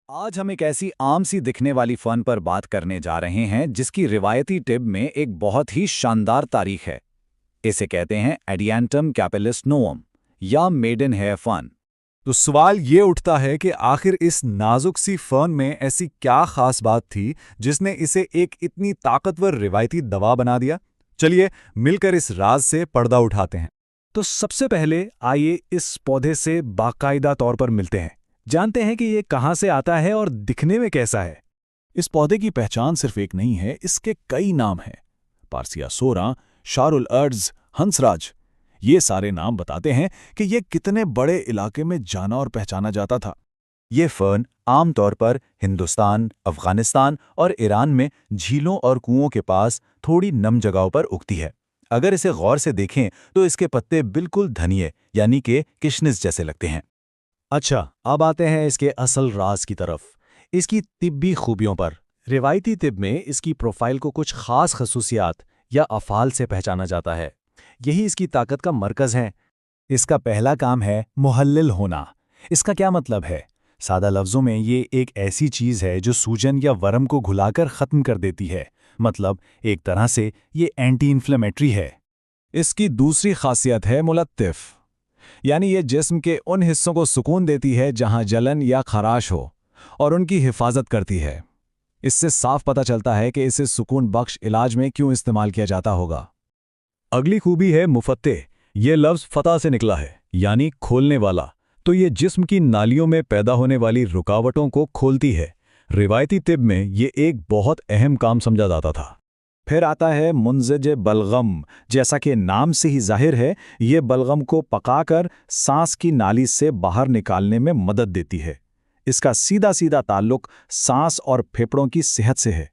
आज हम एक ऐसी आम सी दिखने वाली फन पर बात करने जा रहे हैं जिसकी रिवायती टिब में एक बहुत ही शानदार तारीख है। इसे कहते हैं एडिएंटम कैपिलिस नोवम या मेडन हेयर फन। तो सवाल ये उठता है कि आखिर इस नाजुक सी फर्न में ऐसी क्या खास बात थी जिसने इसे एक इतनी ताकतवर रिवायती दवा बना दिया। चलिए मिलकर इस राज से पर्दा उठाते हैं। तो सबसे पहले आइए इस पौधे से बाकायदा तौर पर मिलते हैं, जानते हैं कि ये कहाँ से आता है और दिखने में कैसा है। इस पौधे की पहचान सिर्फ एक नहीं है, इसके कई नाम हैं। पार्सिया सोरा, शारुल अर्ज, हंसराज, ये सारे नाम बताते हैं कि ये कितने बड़े इलाके में जाना और पहचाना जाता था। ये फर्न आमतौर पर हिंदुस्तान, अफगानिस्तान और ईरान में झीलों और कुओं के पास थोड़ी नम जगहों पर उगती है। अगर इसे गौर से देखें तो इसके पत्ते बिल्कुल धनिये यानी कि किशमिश जैसे लगते हैं। अच्छा, अब आते हैं इसके असल राज की तरफ, इसकी तिब्बी खूबियों पर। रिवायती तिब में इसकी प्रोफाइल को कुछ खास खसूसियात या अफ़ाल से पहचाना जाता है। यही इसकी ताकत का मरकज़ है। इसका पहला काम है मुहल्लिल होना। इसका क्या मतलब है? सादा लफ्ज़ों में ये एक ऐसी चीज़ है जो सूजन या वर्म को घुलाकर ख़त्म कर देती है। मतलब एक तरह से ये एंटी इन्फ्लेमेटरी है। इसकी दूसरी खासियत है मुलत्तिफ, यानी ये जिस्म के उन हिस्सों को सुकून देती है जहां जलन या खराश हो और उनकी हिफाजत करती है। इससे साफ पता चलता है कि इसे सुकून बख्श इलाज में क्यों इस्तेमाल किया जाता होगा। अगली खूबी है मुफत्ते। ये लफ्ज़ फतह से निकला है, यानी खोलने वाला। तो ये जिस्म की नालियों में पैदा होने वाली रुकावटों को खोलती है। रिवायती तिब में ये एक बहुत अहम काम समझा जाता था। फिर आता है मुंजज बलगम। जैसा कि नाम से ही जाहिर है, ये बलगम को पकाकर सांस की नाली से बाहर निकालने में मदद देती है। इसका सीधा सीधा ताल्लुक सांस और फेफड़ों की सेहत से है।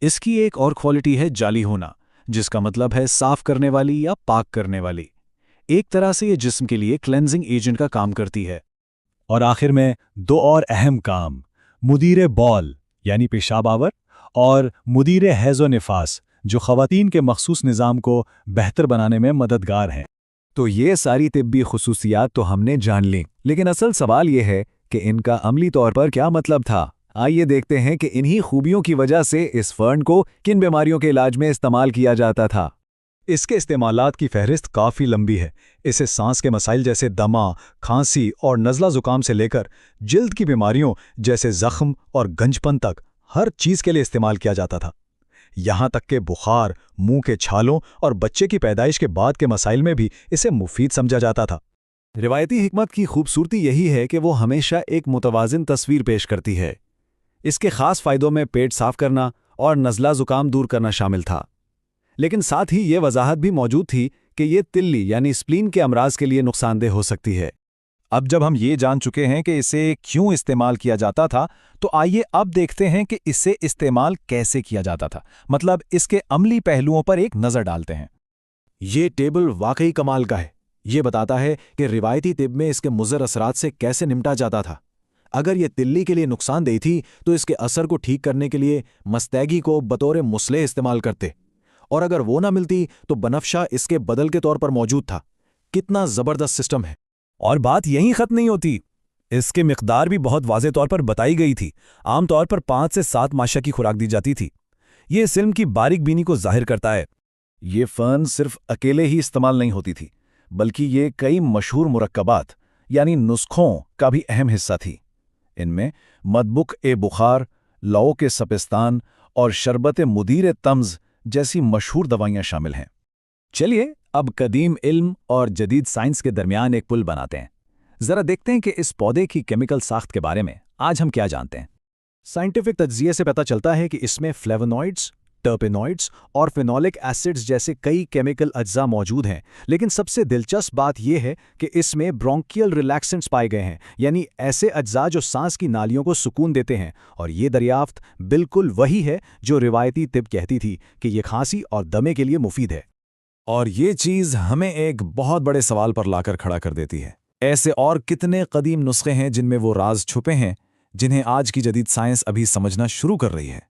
इसकी एक और क्वालिटी है जाली होना, जिसका मतलब है साफ करने वाली या पाक करने वाली। एक तरह से ये जिस्म के लिए क्लेंजिंग एजेंट का काम करती है। और आखिर में दो और अहम काम, मुदीर बौल यानी पेशाब आवर और मुदीर हैज़ो निफास, जो ख़वातीन के मखसूस निज़ाम को बेहतर बनाने में मददगार हैं। तो ये सारी तिब्बी खुसूसियात तो हमने जान ली, लेकिन असल सवाल ये है कि इनका अमली तौर पर क्या मतलब था। आइए देखते हैं कि इन्हीं खूबियों की वजह से इस फर्न को किन बीमारियों के इलाज में इस्तेमाल किया जाता था। इसके इस्तेमालात की फहरिस्त काफ़ी लंबी है। इसे सांस के मसाइल जैसे दमा, खांसी और नज़ला ज़ुकाम से लेकर जिल्द की बीमारियों जैसे ज़ख्म और गंजपन तक हर चीज़ के लिए इस्तेमाल किया जाता था। यहाँ तक कि बुखार, मुंह के छालों और बच्चे की पैदाइश के बाद के मसाइल में भी इसे मुफीद समझा जाता था। रिवायती हिकमत की खूबसूरती यही है कि वो हमेशा एक मुतवाज़िन तस्वीर पेश करती है। इसके ख़ास फ़ायदों में पेट साफ़ करना और नज़ला ज़ुकाम दूर करना शामिल था, लेकिन साथ ही ये वजाहत भी मौजूद थी कि ये तिल्ली यानी स्प्लीन के अमराज के लिए नुकसानदेह हो सकती है। अब जब हम ये जान चुके हैं कि इसे क्यों इस्तेमाल किया जाता था, तो आइए अब देखते हैं कि इसे इस्तेमाल कैसे किया जाता था। मतलब इसके अमली पहलुओं पर एक नज़र डालते हैं। ये टेबल वाकई कमाल का है। ये बताता है कि रिवायती तिब में इसके मुज़र असरात से कैसे निपटा जाता था। अगर ये तिल्ली के लिए नुकसानदेह थी तो इसके असर को ठीक करने के लिए मस्तैगी को बतौर मुस्लेह इस्तेमाल करते, और अगर वो ना मिलती तो बनफशा इसके बदल के तौर पर मौजूद था। कितना ज़बरदस्त सिस्टम है। और बात यहीं ख़त्म नहीं होती, इसके मिक़दार भी बहुत वाज़े तौर पर बताई गई थी। आमतौर पर 5 से 7 माशा की खुराक दी जाती थी। ये इस इल्म की बारीक बीनी को जाहिर करता है। ये फर्न सिर्फ अकेले ही इस्तेमाल नहीं होती थी, बल्कि ये कई मशहूर मुरक्कबात यानी नुस्खों का भी अहम हिस्सा थी। इनमें मदबुक ए बुखार, लौ के सपिस्तान और शरबत मुदीर तम्ज़ जैसी मशहूर दवाइयाँ शामिल हैं। चलिए अब कदीम इल्म और जदीद साइंस के दरमियान एक पुल बनाते हैं। ज़रा देखते हैं कि इस पौधे की केमिकल साख्त के बारे में आज हम क्या जानते हैं। साइंटिफिक तज्ज़िये से पता चलता है कि इसमें फ्लेवोनॉइड्स, टर्पेनॉइड्स और फेनोलिक एसिड्स जैसे कई केमिकल अज्जा मौजूद हैं। लेकिन सबसे दिलचस्प बात यह है कि इसमें ब्रोंकियल रिलैक्सेंट्स पाए गए हैं, यानी ऐसे अज्जा जो सांस की नालियों को सुकून देते हैं। और ये दरियाफ्त बिल्कुल वही है जो रिवायती तिब कहती थी कि ये खांसी और दमे के लिए मुफीद है। और ये चीज़ हमें एक बहुत बड़े सवाल पर लाकर खड़ा कर देती है। ऐसे और कितने कदीम नुस्खे हैं जिनमें वो राज छुपे हैं जिन्हें आज की जदीद साइंस अभी समझना शुरू कर रही है।